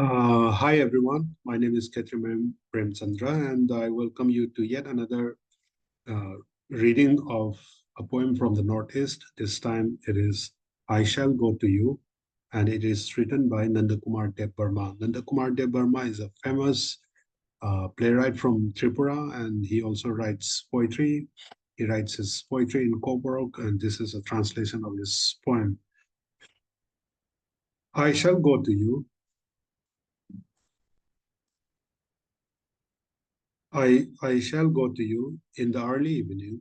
Hi everyone, my name is Kshetri Prem, and I welcome you to yet another uh, reading of a poem from the Northeast. This time it is I Shall Go to You, and it is written by NandaKumar Debbarma. NandaKumar Debbarma is a famous playwright from Tripura, and he also writes poetry. He writes his poetry in Coburg, and this is a translation of his poem. I shall go to you. I shall go to you in the early evening,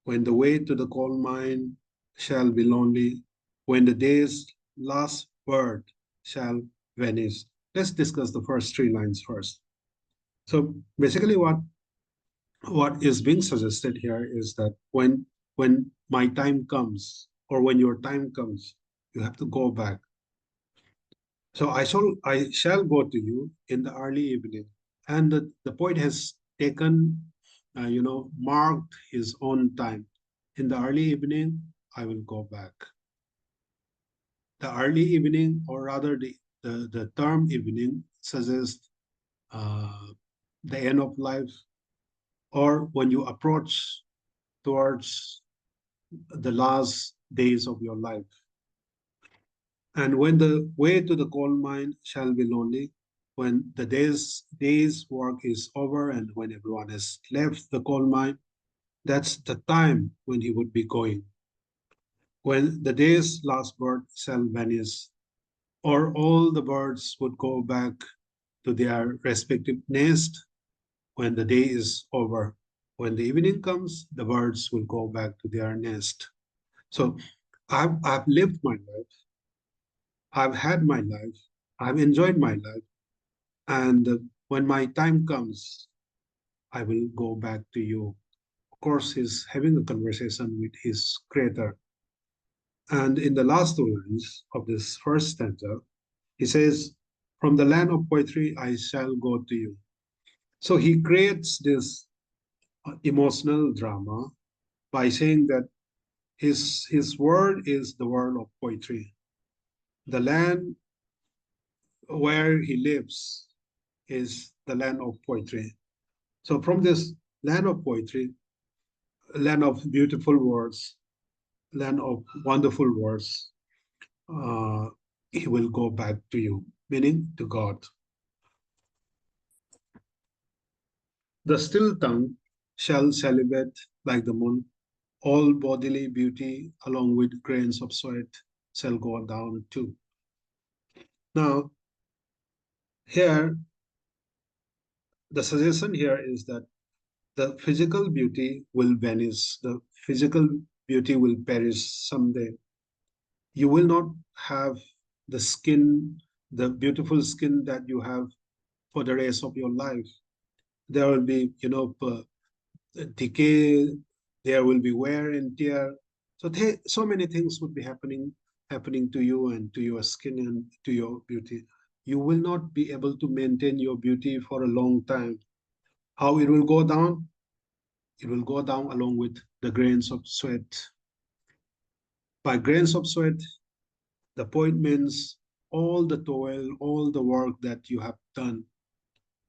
when the way to the coal mine shall be lonely, when the day's last bird shall vanish. Let's discuss the first three lines first. So basically what is being suggested here is that when my time comes, or when your time comes, you have to go back. So I shall go to you in the early evening. And the poet has taken, marked his own time. In the early evening, I will go back. The early evening, or rather the term evening, suggests uh, the end of life, or when you approach towards the last days of your life. And when the way to the coal mine shall be lonely, when the day's work is over and when everyone has left the coal mine, that's the time when he would be going. When the day's last bird shall vanish, or all the birds would go back to their respective nest when the day is over. When the evening comes, the birds will go back to their nest. So I've lived my life, I've had my life, I've enjoyed my life. And when my time comes, I will go back to you. Of course, he's having a conversation with his creator. And in the last two lines of this first stanza, he says, from the land of poetry, I shall go to you. So he creates this emotional drama by saying that his world is the world of poetry. The land where he lives is the land of poetry. So from this land of poetry, land of beautiful words, land of wonderful words, uh, he will go back to you, meaning to God. The still tongue shall celebrate like the moon. All bodily beauty, along with grains of sweat, shall go down too. Now, here, the suggestion here is that the physical beauty will vanish, the physical beauty will perish someday. You will not have the skin, the beautiful skin that you have for the rest of your life. There will be, decay, there will be wear and tear. So so many things would be happening to you and to your skin and to your beauty. You will not be able to maintain your beauty for a long time. How it will go down? It will go down along with the grains of sweat. By grains of sweat, the point means all the toil, all the work that you have done.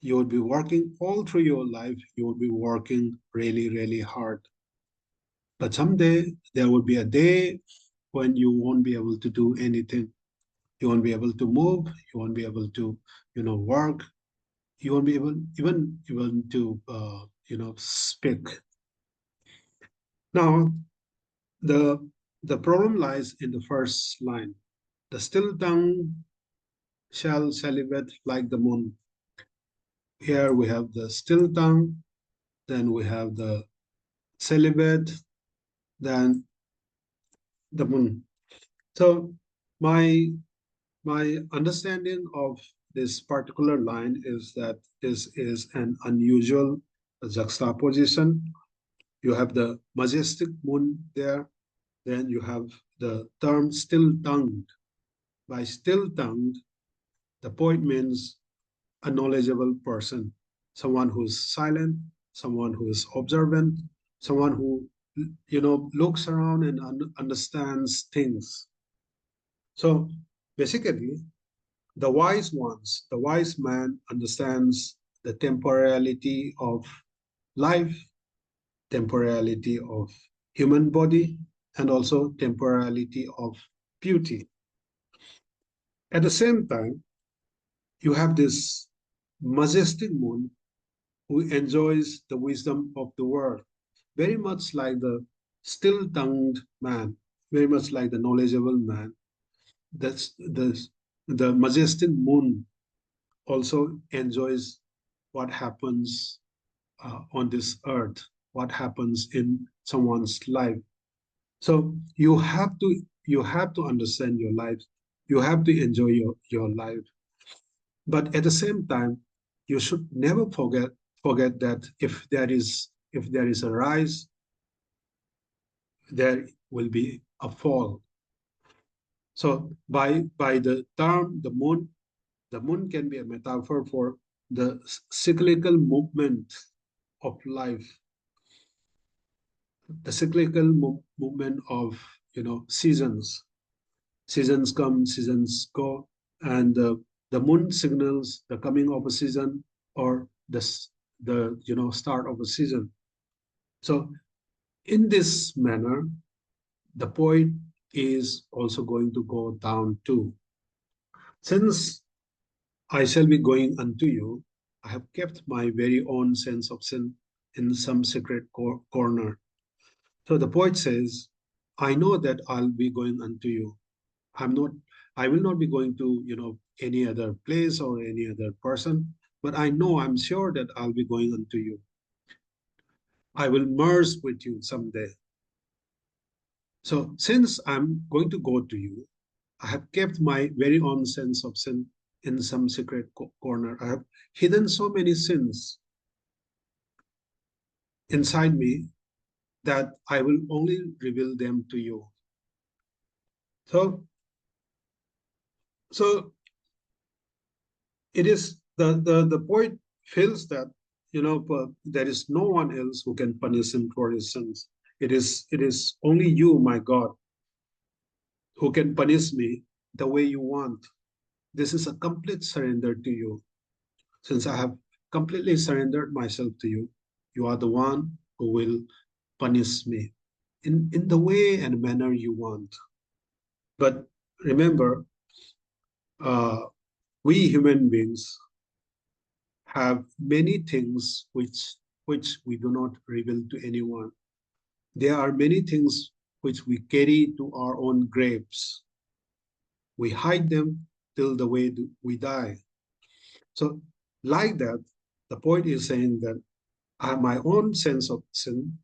You will be working all through your life. You will be working really, really hard. But someday there will be a day when you won't be able to do anything. You won't be able to move. You won't be able to, work. You won't be able even to, speak. Now, the the problem lies in the first line. The still tongue shall celebrate like the moon. Here we have the still tongue, then we have the celibate, then the moon. So my my understanding of this particular line is that this is an unusual juxtaposition. You have the majestic moon there, then you have the term still tongued. By still tongued, the poet means a knowledgeable person, someone who's silent, someone who is observant, someone who looks around and understands things. So basically, The wise ones, the wise man understands the temporality of life, temporality of human body, and also temporality of beauty. At the same time, you have this majestic moon who enjoys the wisdom of the world, very much like the still-tongued man, very much like the knowledgeable man. That's the majestic moon also enjoys what happens on this earth, what happens in someone's life. So you have to understand your life. You have to enjoy your life. But at the same time, you should never forget that if there is a rise, there will be a fall. So by the term the moon can be a metaphor for the cyclical movement of life, the cyclical movement of seasons. Seasons come, seasons go, and the moon signals the coming of a season or the start of a season. So in this manner, the poet is also going to go down too. Since I shall be going unto you, I have kept my very own sense of sin in some secret corner. So the poet says, I know that I'll be going unto you. I'm not, I will not be going to, any other place or any other person, but I know, I'm sure that I'll be going unto you. I will merge with you someday. So since I'm going to go to you, I have kept my very own sense of sin in some secret corner. I have hidden so many sins inside me that I will only reveal them to you. So, so it is the poet feels that there is no one else who can punish him for his sins. It is only you, my God, who can punish me the way you want. This is a complete surrender to you. Since I have completely surrendered myself to you, you are the one who will punish me in the way and manner you want. But remember, uh, we human beings have many things which we do not reveal to anyone. There are many things which we carry to our own graves. We hide them till the way we die. So, like that, the poet is saying that I have my own sense of sin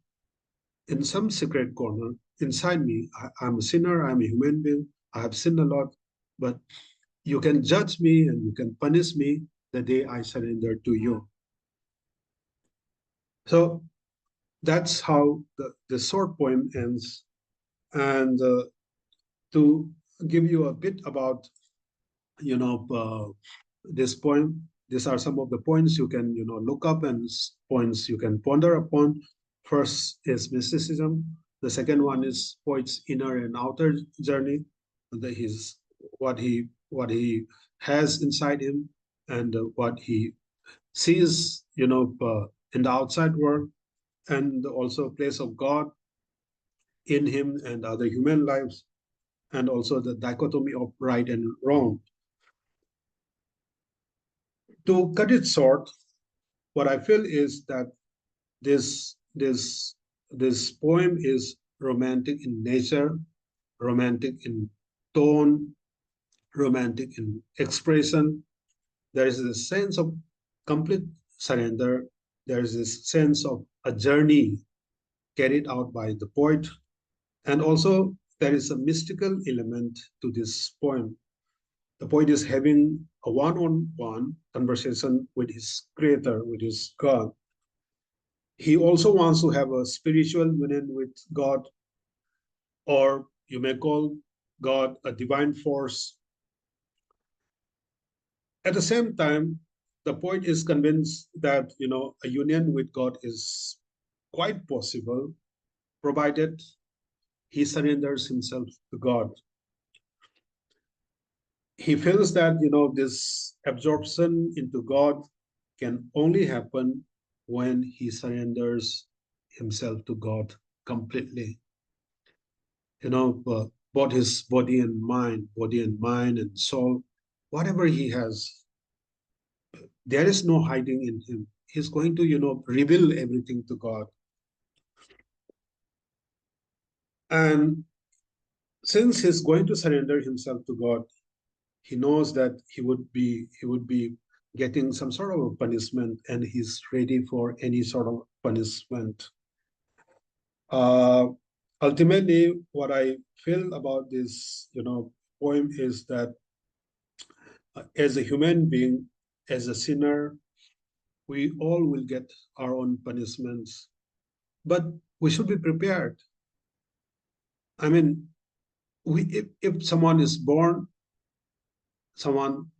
in some secret corner inside me. I'm a sinner, I'm a human being, I have sinned a lot, but you can judge me and you can punish me the day I surrender to you. So that's how the short poem ends. And to give you a bit about, you know, uh, this poem, these are some of the points you can, look up and points you can ponder upon. First is mysticism. The second one is poet's inner and outer journey, his what he has inside him and what he sees, in the outside world, and also place of God in him and other human lives, and also the dichotomy of right and wrong. To cut it short, what I feel is that this this this poem is romantic in nature, romantic in tone, romantic in expression. There is a sense of complete surrender. There is this sense of a journey carried out by the poet. And also, there is a mystical element to this poem. The poet is having a one on one conversation with his creator, with his God. He also wants to have a spiritual union with God, or you may call God a divine force. At the same time, the poet is convinced that a union with God is quite possible, provided he surrenders himself to God. he feels that, this absorption into God can only happen when he surrenders himself to God completely. Both his body and mind and soul, whatever he has, there is no hiding in him. He's going to, reveal everything to God. And since he's going to surrender himself to God, he knows that he would be getting some sort of a punishment, and he's ready for any sort of punishment. Uh, Ultimately, what I feel about this, poem is that as a human being, as a sinner, we all will get our own punishments, but we should be prepared. I mean, if someone is born,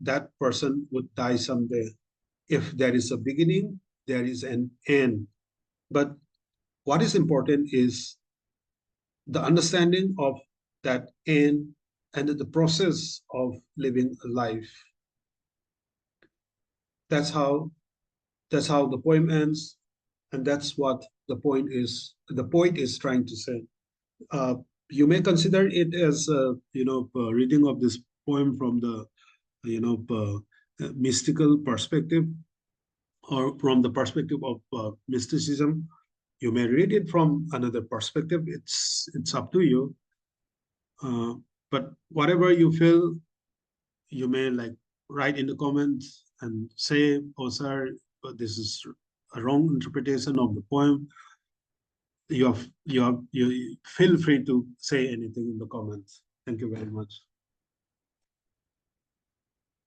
that person would die someday. If there is a beginning, there is an end. But what is important is the understanding of that end and the process of living a life. That's how the poem ends, and that's what the poet is trying to say. Uh, you may consider it as a reading of this poem from the mystical perspective, or from the perspective of mysticism. You may read it from another perspective. It's up to you. Uh, but whatever you feel, you may like write in the comments and say, "Oh, sir, this is a wrong interpretation of the poem." You feel free to say anything in the comments. Thank you very much.